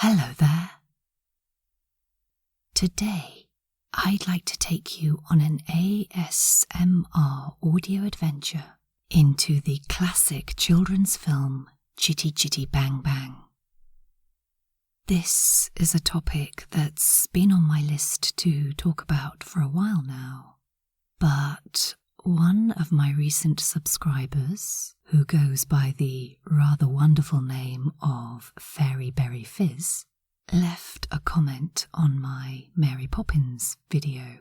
Hello there. Today, I'd like to take you on an ASMR audio adventure into the classic children's film Chitty Chitty Bang Bang. This is a topic that's been on my list to talk about for a while now, but one of my recent subscribers, who goes by the rather wonderful name of Fairy Berry Fizz, left a comment on my Mary Poppins video,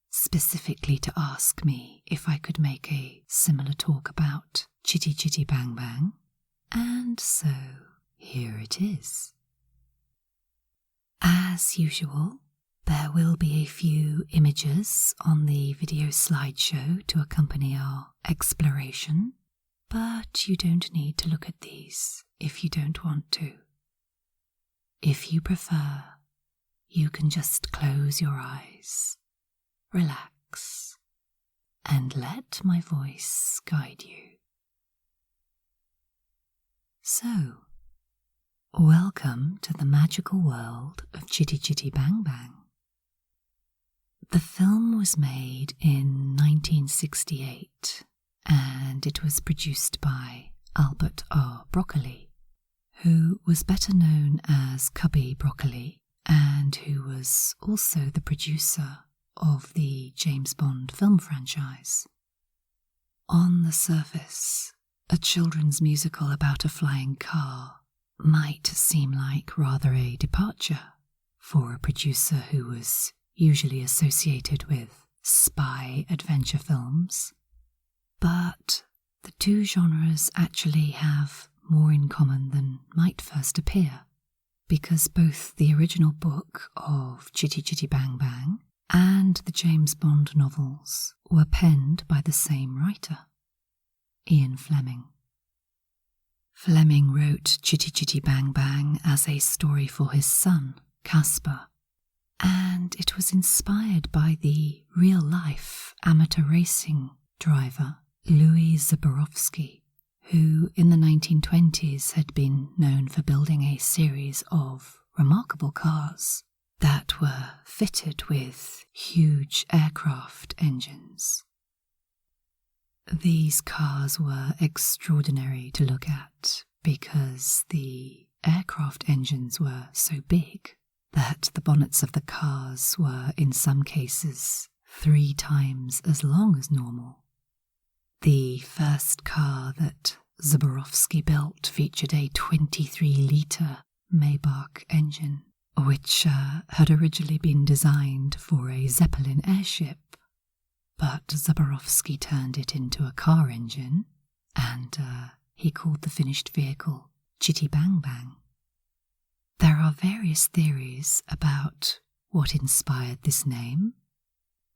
specifically to ask me if I could make a similar talk about Chitty Chitty Bang Bang, and so here it is. As usual, there will be a few images on the video slideshow to accompany our exploration, but you don't need to look at these if you don't want to. If you prefer, you can just close your eyes, relax, and let my voice guide you. So, welcome to the magical world of Chitty Chitty Bang Bang. The film was made in 1968, and it was produced by Albert R. Broccoli, who was better known as Cubby Broccoli, and who was also the producer of the James Bond film franchise. On the surface, a children's musical about a flying car might seem like rather a departure for a producer who was usually associated with spy adventure films, but the two genres actually have more in common than might first appear, because both the original book of Chitty Chitty Bang Bang and the James Bond novels were penned by the same writer, Ian Fleming. Fleming wrote Chitty Chitty Bang Bang as a story for his son, Caspar, and it was inspired by the real-life amateur racing driver Louis Zaborowski, who in the 1920s had been known for building a series of remarkable cars that were fitted with huge aircraft engines. These cars were extraordinary to look at because the aircraft engines were so big that the bonnets of the cars were in some cases 3 times as long as normal. The first car that Zaborowski built featured a 23-litre Maybach engine, which had originally been designed for a Zeppelin airship, but Zaborowski turned it into a car engine, and he called the finished vehicle Chitty Bang Bang. There are various theories about what inspired this name.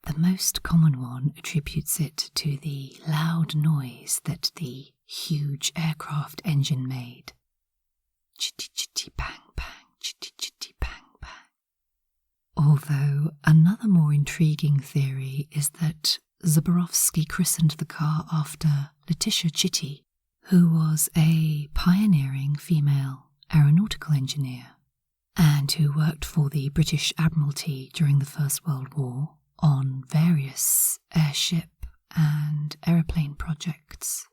The most common one attributes it to the loud noise that the huge aircraft engine made. Chitty chitty bang bang, chitty chitty bang bang. Although another more intriguing theory is that Zaborowski christened the car after Letitia Chitty, who was a pioneering female aeronautical engineer and who worked for the British Admiralty during the First World War on various airship and aeroplane projects.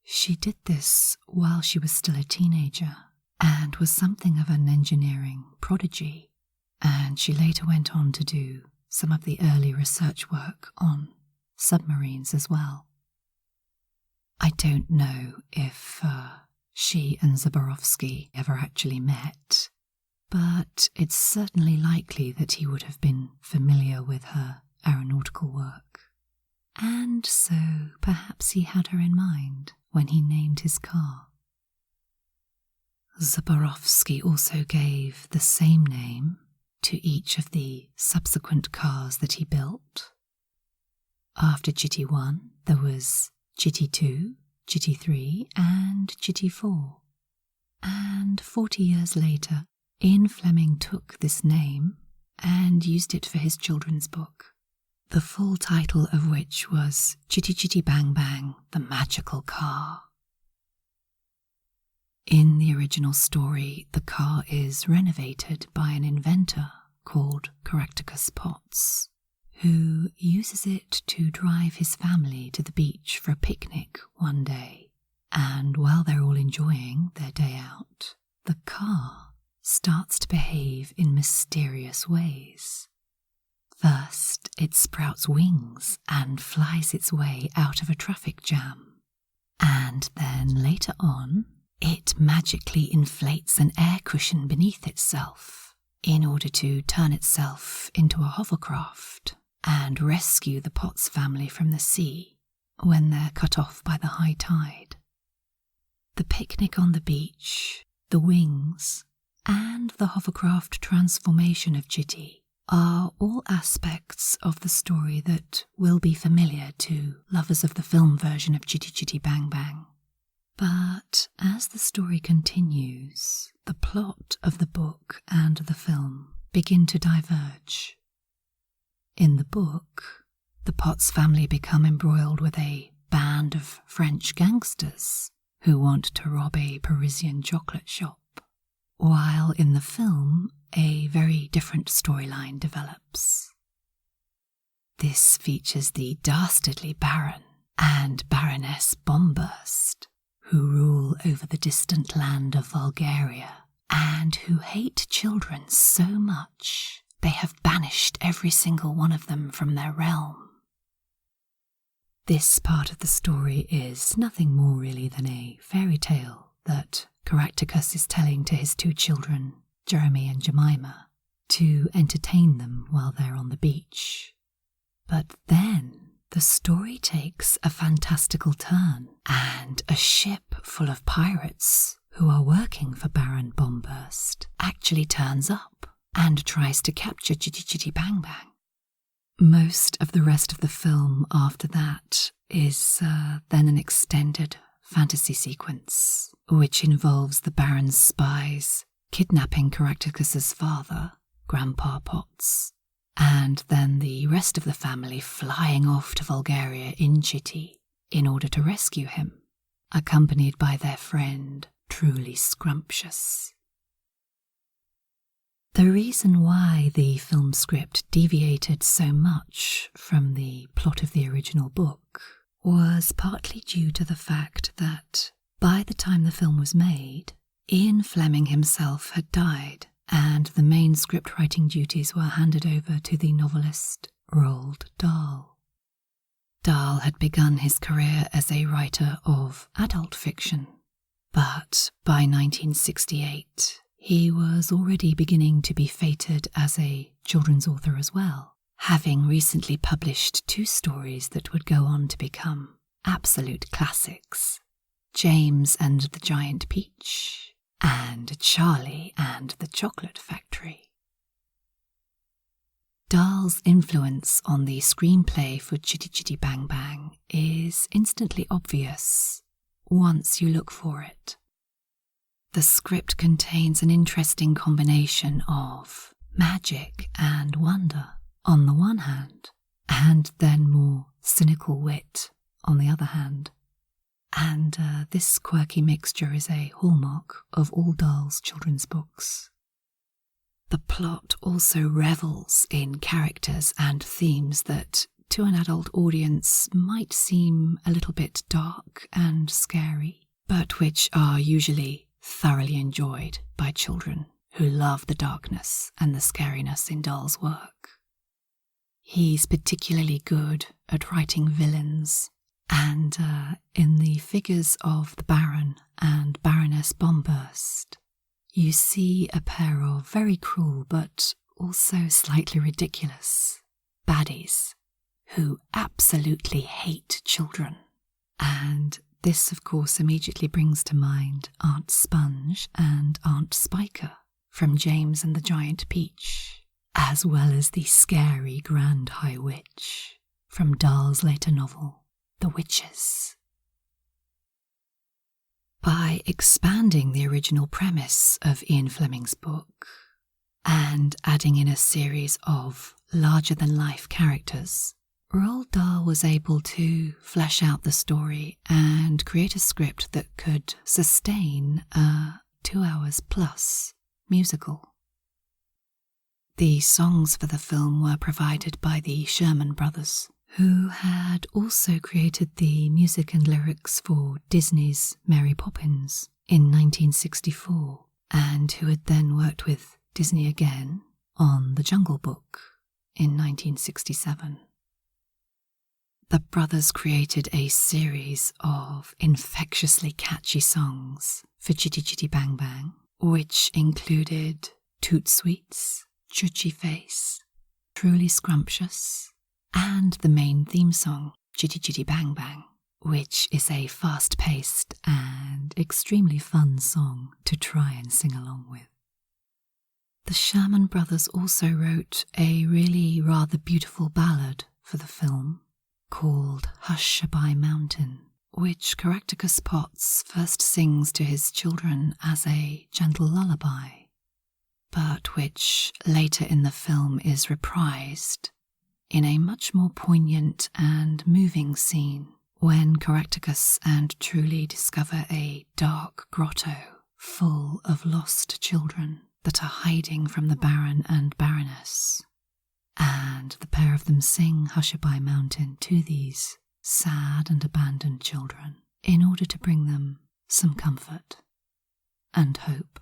She did this while she was still a teenager and was something of an engineering prodigy, and she later went on to do some of the early research work on submarines as well. I don't know if she and Zaborowski ever actually met, but it's certainly likely that he would have been familiar with her aeronautical work, and so perhaps he had her in mind when he named his car. Zaborowski also gave the same name to each of the subsequent cars that he built. After Chitty 1, there was Chitty 2, Chitty 3, and Chitty 4. And 40 years later, Ian Fleming took this name and used it for his children's book, the full title of which was Chitty Chitty Bang Bang, The Magical Car. In the original story, the car is renovated by an inventor called Caractacus Potts, who uses it to drive his family to the beach for a picnic one day. And while they're all enjoying their day out, the car starts to behave in mysterious ways. First, it sprouts wings and flies its way out of a traffic jam. And then later on, it magically inflates an air cushion beneath itself in order to turn itself into a hovercraft and rescue the Potts family from the sea when they're cut off by the high tide. The picnic on the beach, the wings, and the hovercraft transformation of Chitty are all aspects of the story that will be familiar to lovers of the film version of Chitty Chitty Bang Bang. But as the story continues, the plot of the book and the film begin to diverge. In the book, the Potts family become embroiled with a band of French gangsters who want to rob a Parisian chocolate shop, while in the film, a very different storyline develops. This features the dastardly Baron and Baroness Bomburst, who rule over the distant land of Bulgaria and who hate children so much they have banished every single one of them from their realm. This part of the story is nothing more really than a fairy tale that Caractacus is telling to his two children, Jeremy and Jemima, to entertain them while they're on the beach. But then the story takes a fantastical turn, and a ship full of pirates who are working for Baron Bomburst actually turns up and tries to capture Chitty Chitty Bang Bang. Most of the rest of the film after that is then an extended fantasy sequence, which involves the Baron's spies kidnapping Caractacus's father, Grandpa Potts, and then the rest of the family flying off to Bulgaria in Chitty in order to rescue him, accompanied by their friend, truly Scrumptious. The reason why the film script deviated so much from the plot of the original book was partly due to the fact that by the time the film was made, Ian Fleming himself had died, and the main script writing duties were handed over to the novelist Roald Dahl. Dahl had begun his career as a writer of adult fiction, but by 1968 he was already beginning to be fated as a children's author as well, having recently published 2 stories that would go on to become absolute classics, James and the Giant Peach, and Charlie and the Chocolate Factory. Dahl's influence on the screenplay for Chitty Chitty Bang Bang is instantly obvious once you look for it. The script contains an interesting combination of magic and wonder on the one hand, and then more cynical wit on the other hand. And this quirky mixture is a hallmark of all Dahl's children's books. The plot also revels in characters and themes that, to an adult audience, might seem a little bit dark and scary, but which are usually thoroughly enjoyed by children who love the darkness and the scariness in Dahl's work. He's particularly good at writing villains, and in the figures of the Baron and Baroness Bomburst, you see a pair of very cruel but also slightly ridiculous baddies who absolutely hate children. And this, of course, immediately brings to mind Aunt Sponge and Aunt Spiker from James and the Giant Peach, as well as the scary Grand High Witch from Dahl's later novel, The Witches. By expanding the original premise of Ian Fleming's book and adding in a series of larger-than-life characters, Roald Dahl was able to flesh out the story and create a script that could sustain a 2 hours plus musical. The songs for the film were provided by the Sherman Brothers, who had also created the music and lyrics for Disney's Mary Poppins in 1964, and who had then worked with Disney again on The Jungle Book in 1967. The brothers created a series of infectiously catchy songs for Chitty Chitty Bang Bang, which included Toot Sweets, Chutchy Face, Truly Scrumptious, and the main theme song, Chitty Chitty Bang Bang, which is a fast-paced and extremely fun song to try and sing along with. The Sherman Brothers also wrote a really rather beautiful ballad for the film called Hushabye Mountain, which Caractacus Potts first sings to his children as a gentle lullaby, but which later in the film is reprised in a much more poignant and moving scene when Caractacus and Truly discover a dark grotto full of lost children that are hiding from the Baron and Baroness, and the pair of them sing Hushabye Mountain to these sad and abandoned children in order to bring them some comfort and hope.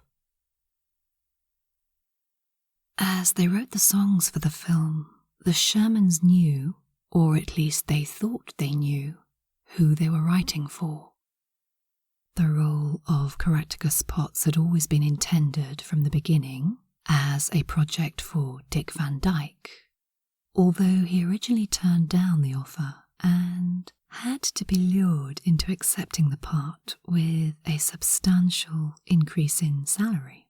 As they wrote the songs for the film, the Shermans knew, or at least they thought they knew, who they were writing for. The role of Caractacus Potts had always been intended from the beginning as a project for Dick Van Dyke, although he originally turned down the offer and had to be lured into accepting the part with a substantial increase in salary.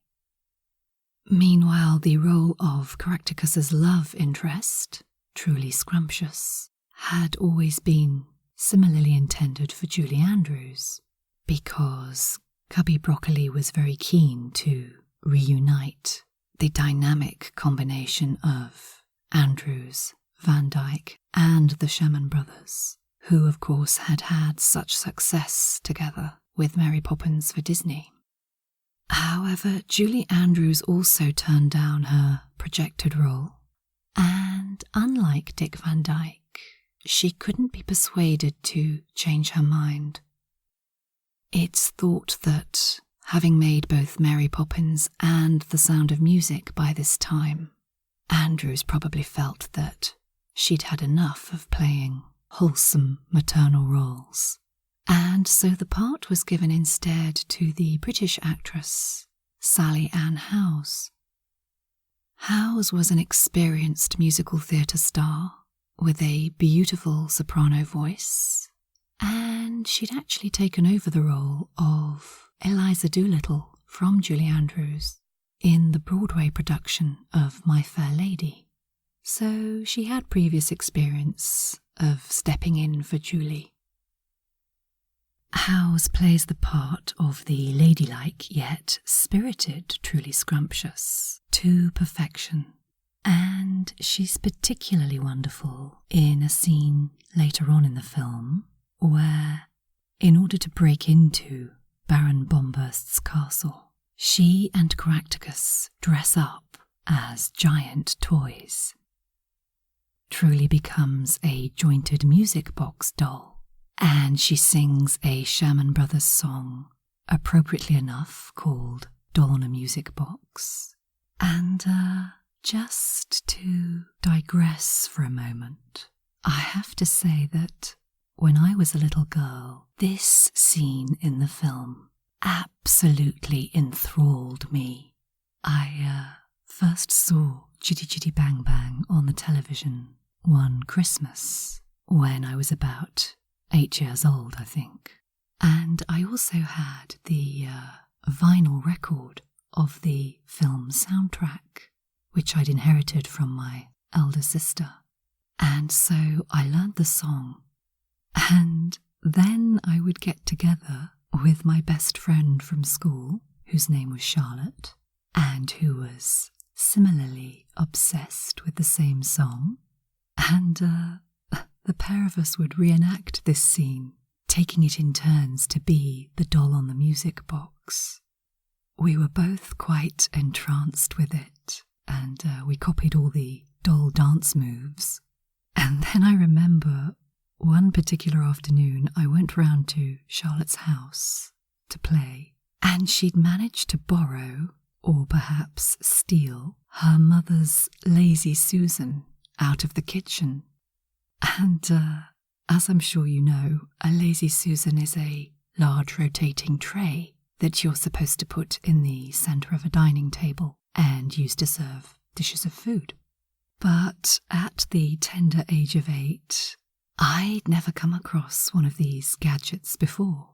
Meanwhile, the role of Caractacus's love interest, Truly Scrumptious, had always been similarly intended for Julie Andrews, because Cubby Broccoli was very keen to reunite the dynamic combination of Andrews, Van Dyke, and the Sherman Brothers, who of course had had such success together with Mary Poppins for Disney. However, Julie Andrews also turned down her projected role, and unlike Dick Van Dyke, she couldn't be persuaded to change her mind. It's thought that, having made both Mary Poppins and The Sound of Music by this time, Andrews probably felt that she'd had enough of playing wholesome maternal roles, and so the part was given instead to the British actress Sally Ann Howes. Howes was an experienced musical theatre star with a beautiful soprano voice, and she'd actually taken over the role of Eliza Doolittle from Julie Andrews in the Broadway production of My Fair Lady, so she had previous experience of stepping in for Julie. Howes plays the part of the ladylike yet spirited Truly Scrumptious to perfection, and she's particularly wonderful in a scene later on in the film where, in order to break into Baron Bomburst's castle, she and Caractacus dress up as giant toys. Truly becomes a jointed music box doll, and she sings a Sherman Brothers song, appropriately enough called Doll on a Music Box. And just to digress for a moment, I have to say that when I was a little girl, this scene in the film absolutely enthralled me. I first saw Chitty Chitty Bang Bang on the television one Christmas when I was about 8 years old, I think. And I also had the vinyl record of the film soundtrack, which I'd inherited from my elder sister. And so I learned the song, and then I would get together with my best friend from school, whose name was Charlotte, and who was similarly obsessed with the same song. And the pair of us would reenact this scene, taking it in turns to be the doll on the music box. We were both quite entranced with it, and we copied all the doll dance moves. And then I remember one particular afternoon I went round to Charlotte's house to play, and she'd managed to borrow, or perhaps steal, her mother's Lazy Susan out of the kitchen. And as I'm sure you know, a Lazy Susan is a large rotating tray that you're supposed to put in the centre of a dining table and use to serve dishes of food. But at the tender age of 8, I'd never come across one of these gadgets before.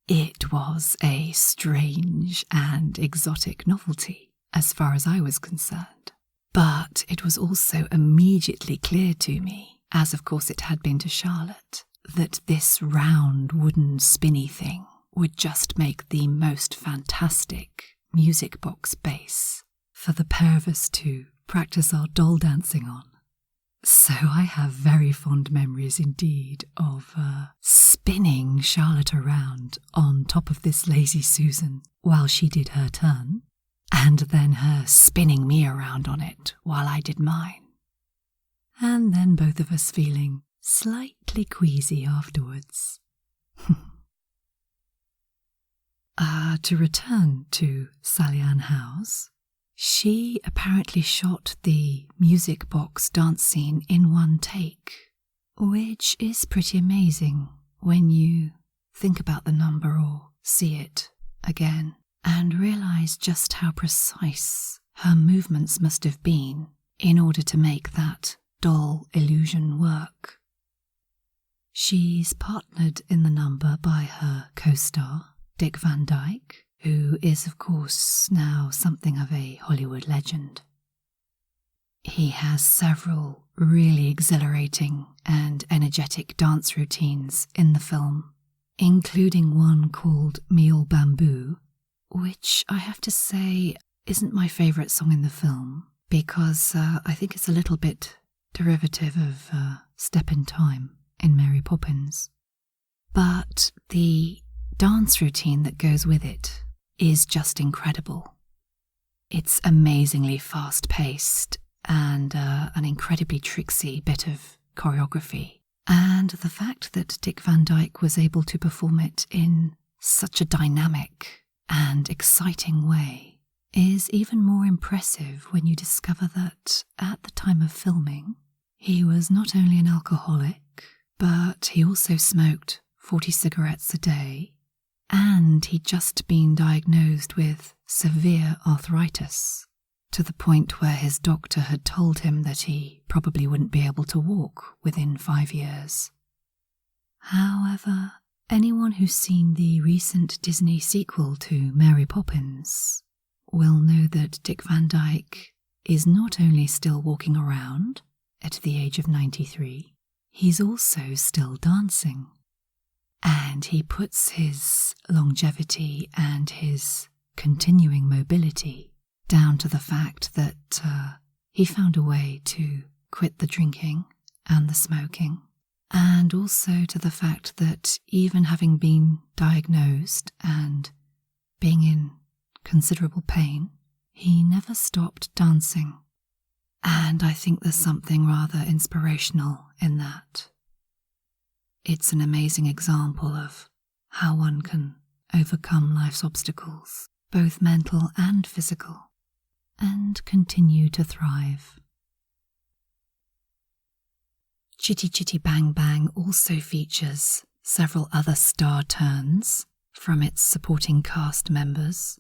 It was a strange and exotic novelty, as far as I was concerned. But it was also immediately clear to me, as of course it had been to Charlotte, that this round wooden spinny thing would just make the most fantastic music box base for the pair of us to practice our doll dancing on. So I have very fond memories indeed of spinning Charlotte around on top of this Lazy Susan while she did her turn, and then her spinning me around on it while I did mine. And then both of us feeling slightly queasy afterwards. To return to Sally Ann Howes, she apparently shot the music box dance scene in one take, which is pretty amazing when you think about the number or see it again and realise just how precise her movements must have been in order to make that doll illusion work. She's partnered in the number by her co-star, Dick Van Dyke, who is of course now something of a Hollywood legend. He has several really exhilarating and energetic dance routines in the film, including one called Mule Bamboo, which I have to say isn't my favourite song in the film because I think it's a little bit derivative of Step in Time in Mary Poppins. But the dance routine that goes with it is just incredible. It's amazingly fast-paced and an incredibly tricksy bit of choreography. And the fact that Dick Van Dyke was able to perform it in such a dynamic and exciting way is even more impressive when you discover that at the time of filming, he was not only an alcoholic, but he also smoked 40 cigarettes a day, and he'd just been diagnosed with severe arthritis, to the point where his doctor had told him that he probably wouldn't be able to walk within 5 years. However, anyone who's seen the recent Disney sequel to Mary Poppins will know that Dick Van Dyke is not only still walking around at the age of 93, he's also still dancing. And he puts his longevity and his continuing mobility down to the fact that he found a way to quit the drinking and the smoking, and also to the fact that even having been diagnosed and being in considerable pain, he never stopped dancing. And I think there's something rather inspirational in that. It's an amazing example of how one can overcome life's obstacles, both mental and physical, and continue to thrive. Chitty Chitty Bang Bang also features several other star turns from its supporting cast members.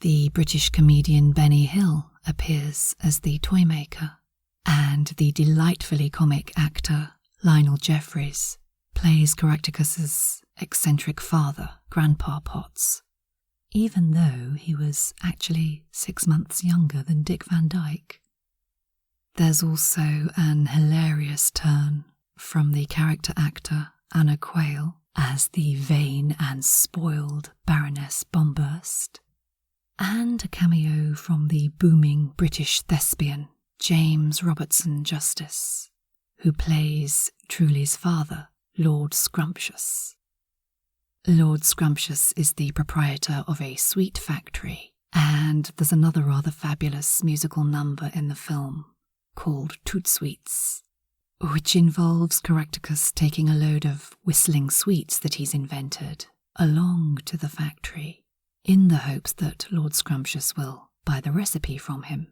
The British comedian Benny Hill appears as the toy maker, and the delightfully comic actor Lionel Jeffries plays Caractacus's eccentric father, Grandpa Potts, even though he was actually 6 months younger than Dick Van Dyke. There's also an hilarious turn from the character actor Anna Quayle as the vain and spoiled Baroness Bomburst, and a cameo from the booming British thespian James Robertson Justice, who plays Truly's father, Lord Scrumptious. Lord Scrumptious is the proprietor of a sweet factory, and there's another rather fabulous musical number in the film called Toot Sweets, which involves Caractacus taking a load of whistling sweets that he's invented along to the factory in the hopes that Lord Scrumptious will buy the recipe from him.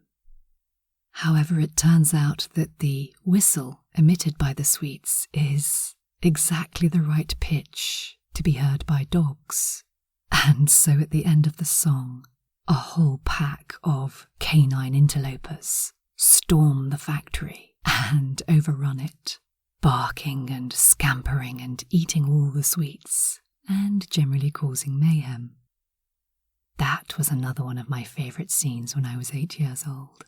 However, it turns out that the whistle emitted by the sweets is exactly the right pitch to be heard by dogs, and so at the end of the song, a whole pack of canine interlopers storm the factory and overrun it, barking and scampering and eating all the sweets, and generally causing mayhem. That was another one of my favourite scenes when I was 8 years old.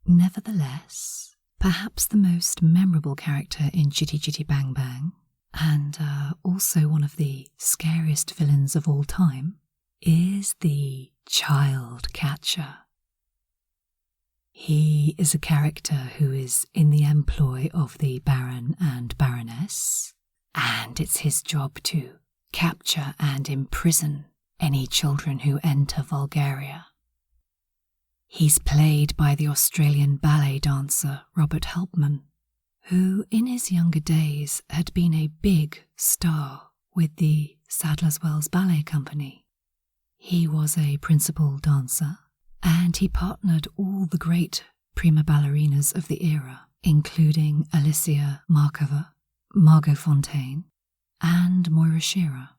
Nevertheless, perhaps the most memorable character in Chitty Chitty Bang Bang, and also one of the scariest villains of all time, is the child catcher. He is a character who is in the employ of the Baron and Baroness, and it's his job to capture and imprison any children who enter Bulgaria. He's played by the Australian ballet dancer Robert Helpmann, who in his younger days had been a big star with the Sadler's Wells Ballet Company. He was a principal dancer, and he partnered all the great prima ballerinas of the era, including Alicia Markova, Margot Fonteyn, and Moira Shearer.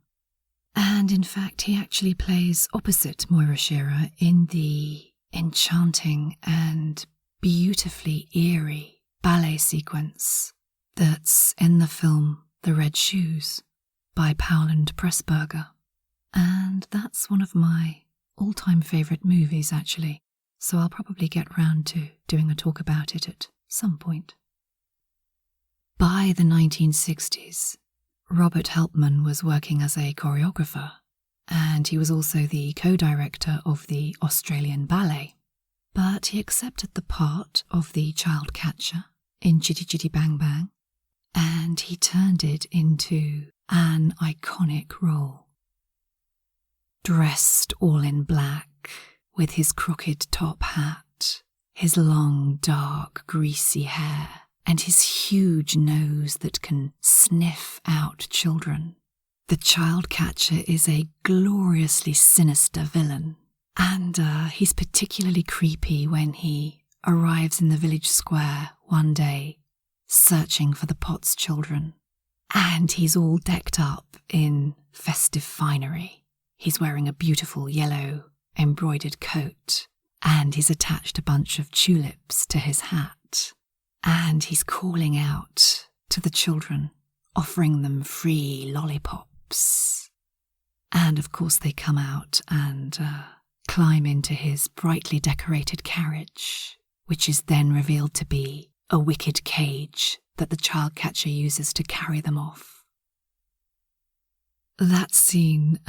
And in fact, he actually plays opposite Moira Shearer in the enchanting and beautifully eerie ballet sequence that's in the film The Red Shoes by Powland Pressburger. And that's one of my all-time favourite movies, actually, so I'll probably get round to doing a talk about it at some point. By the 1960s, Robert Helpmann was working as a choreographer, and he was also the co-director of the Australian Ballet, but he accepted the part of the child catcher in Chitty Chitty Bang Bang, and he turned it into an iconic role. Dressed all in black, with his crooked top hat, his long, dark, greasy hair, and his huge nose that can sniff out children, the child catcher is a gloriously sinister villain, and he's particularly creepy when he arrives in the village square one day, searching for the Potts children, and he's all decked up in festive finery. He's wearing a beautiful yellow embroidered coat, and he's attached a bunch of tulips to his hat, and he's calling out to the children, offering them free lollipops. And of course they come out and climb into his brightly decorated carriage, which is then revealed to be a wicked cage that the child catcher uses to carry them off. That scene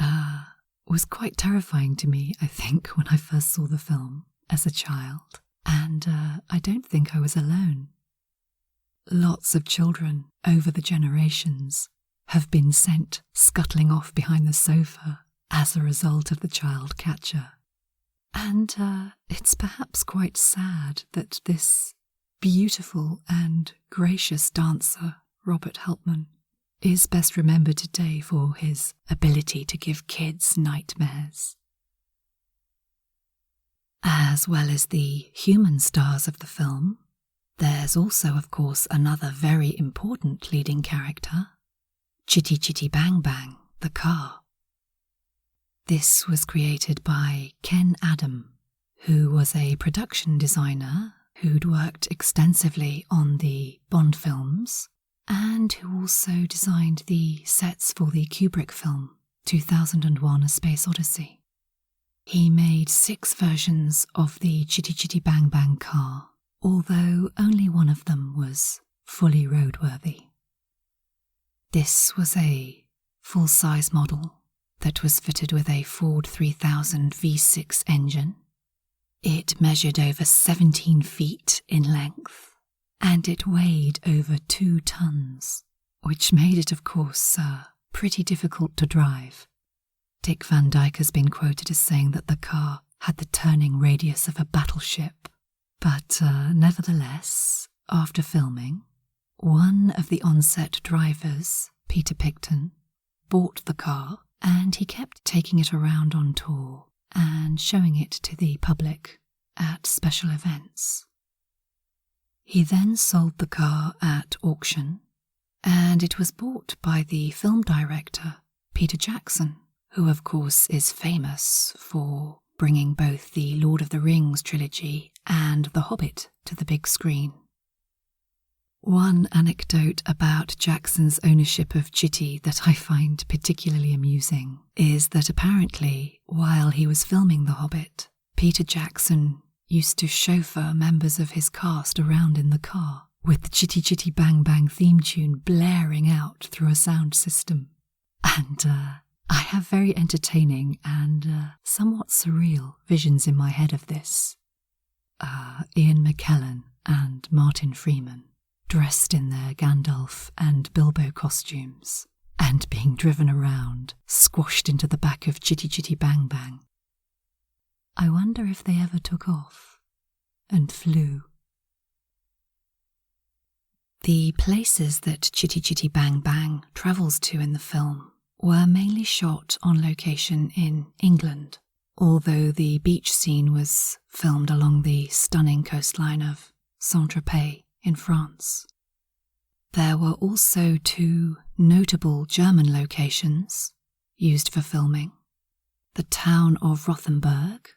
was quite terrifying to me, I think, when I first saw the film as a child, and I don't think I was alone. Lots of children over the generations have been sent scuttling off behind the sofa as a result of the child catcher. And it's perhaps quite sad that this beautiful and gracious dancer, Robert Helpmann, is best remembered today for his ability to give kids nightmares. As well as the human stars of the film, there's also, of course, another very important leading character, Chitty Chitty Bang Bang, the car. This was created by Ken Adam, who was a production designer who'd worked extensively on the Bond films, and who also designed the sets for the Kubrick film 2001: A Space Odyssey. He made 6 versions of the Chitty Chitty Bang Bang car, although only one of them was fully roadworthy. This was a full-size model that was fitted with a Ford 3000 V6 engine. It measured over 17 feet in length, and it weighed over 2 tons, which made it, of course, pretty difficult to drive. Dick Van Dyke has been quoted as saying that the car had the turning radius of a battleship. But nevertheless, after filming, one of the on-set drivers, Peter Picton, bought the car and he kept taking it around on tour and showing it to the public at special events. He then sold the car at auction, and it was bought by the film director Peter Jackson, who of course is famous for bringing both the Lord of the Rings trilogy and The Hobbit to the big screen. One anecdote about Jackson's ownership of Chitty that I find particularly amusing is that apparently, while he was filming The Hobbit, Peter Jackson used to chauffeur members of his cast around in the car with the Chitty Chitty Bang Bang theme tune blaring out through a sound system. And I have very entertaining and somewhat surreal visions in my head of this. Ian McKellen and Martin Freeman, dressed in their Gandalf and Bilbo costumes, and being driven around, squashed into the back of Chitty Chitty Bang Bang. I wonder if they ever took off and flew. The places that Chitty Chitty Bang Bang travels to in the film were mainly shot on location in England, although the beach scene was filmed along the stunning coastline of Saint-Tropez in France. There were also 2 notable German locations used for filming: the town of Rothenburg,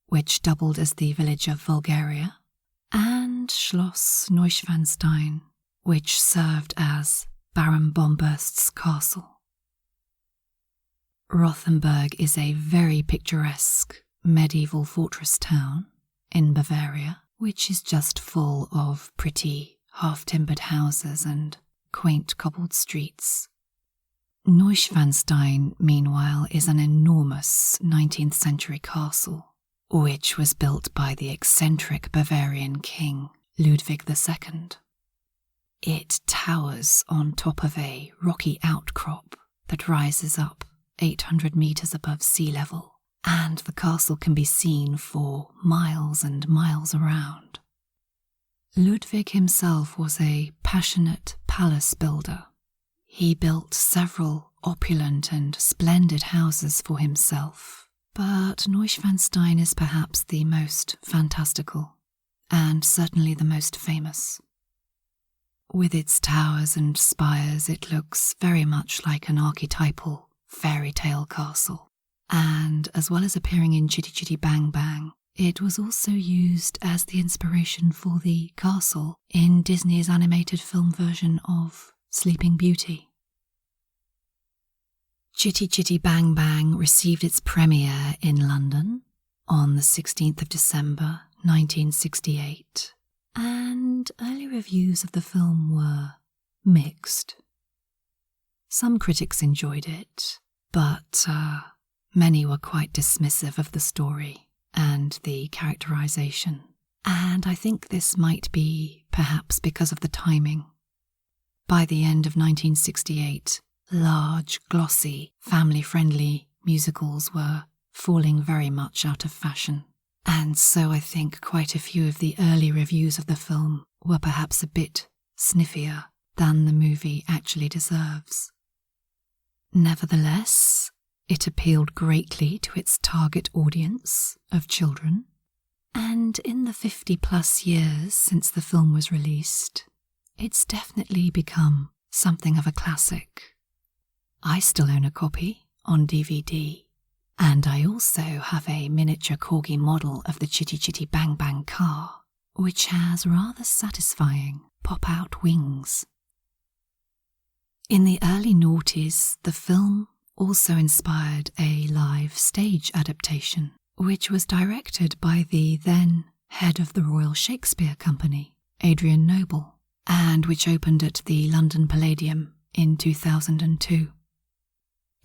which doubled as the village of Bulgaria, and Schloss Neuschwanstein, which served as Baron Bomburst's castle. Rothenburg is a very picturesque medieval fortress town in Bavaria, which is just full of pretty half-timbered houses and quaint cobbled streets. Neuschwanstein, meanwhile, is an enormous 19th century castle, which was built by the eccentric Bavarian king Ludwig II. It towers on top of a rocky outcrop that rises up 800 metres above sea level, and the castle can be seen for miles and miles around. Ludwig himself was a passionate palace builder. He built several opulent and splendid houses for himself, but Neuschwanstein is perhaps the most fantastical, and certainly the most famous. With its towers and spires, it looks very much like an archetypal fairy tale castle, and as well as appearing in Chitty Chitty Bang Bang, it was also used as the inspiration for the castle in Disney's animated film version of Sleeping Beauty. Chitty Chitty Bang Bang received its premiere in London on the 16th of December 1968, and early reviews of the film were mixed. Some critics enjoyed it, but many were quite dismissive of the story and the characterization, and I think this might be perhaps because of the timing. By the end of 1968, large, glossy, family-friendly musicals were falling very much out of fashion, and so I think quite a few of the early reviews of the film were perhaps a bit sniffier than the movie actually deserves. Nevertheless, it appealed greatly to its target audience of children, and in the 50-plus years since the film was released, it's definitely become something of a classic. I still own a copy on DVD, and I also have a miniature corgi model of the Chitty Chitty Bang Bang car, which has rather satisfying pop-out wings. In the early noughties, the film also inspired a live stage adaptation, which was directed by the then head of the Royal Shakespeare Company, Adrian Noble, and which opened at the London Palladium in 2002.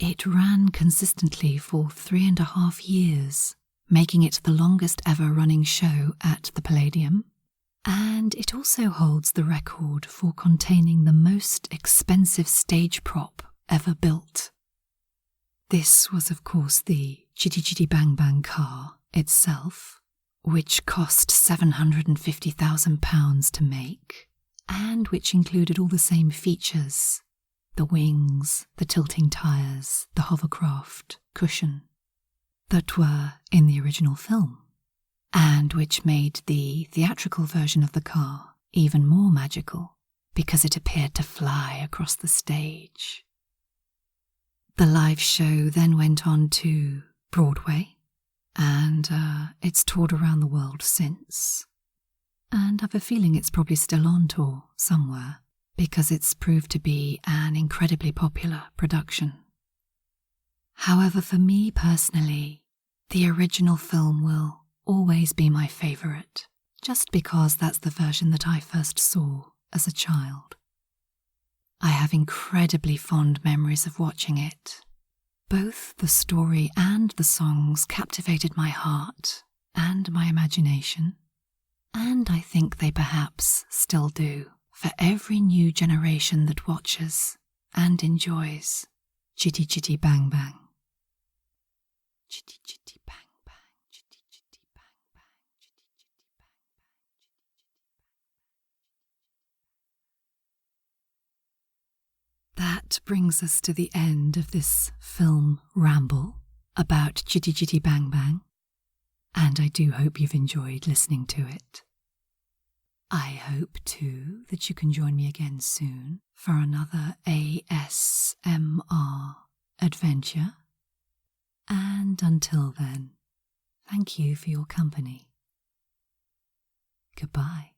It ran consistently for 3.5 years, making it the longest ever running show at the Palladium, And it also holds the record for containing the most expensive stage prop ever built. This was, of course, the Chitty Chitty Bang Bang car itself, which cost £750,000 to make, and which included all the same features: the wings, the tilting tyres, the hovercraft, cushion, that were in the original film, and which made the theatrical version of the car even more magical because it appeared to fly across the stage. The live show then went on to Broadway, and it's toured around the world since. And I've a feeling it's probably still on tour somewhere, because it's proved to be an incredibly popular production. However, for me personally, the original film will always be my favourite, just because that's the version that I first saw as a child. I have incredibly fond memories of watching it. Both the story and the songs captivated my heart and my imagination, and I think they perhaps still do for every new generation that watches and enjoys Chitty Chitty Bang Bang. Chitty Chitty Bang Bang, Chitty Chitty Bang Bang, Chitty Chitty Bang Bang, Chitty Chitty Bang Bang. That brings us to the end of this film ramble about Chitty Chitty Bang Bang, and I do hope you've enjoyed listening to it. I hope too that you can join me again soon for another ASMR adventure. And until then, thank you for your company. Goodbye.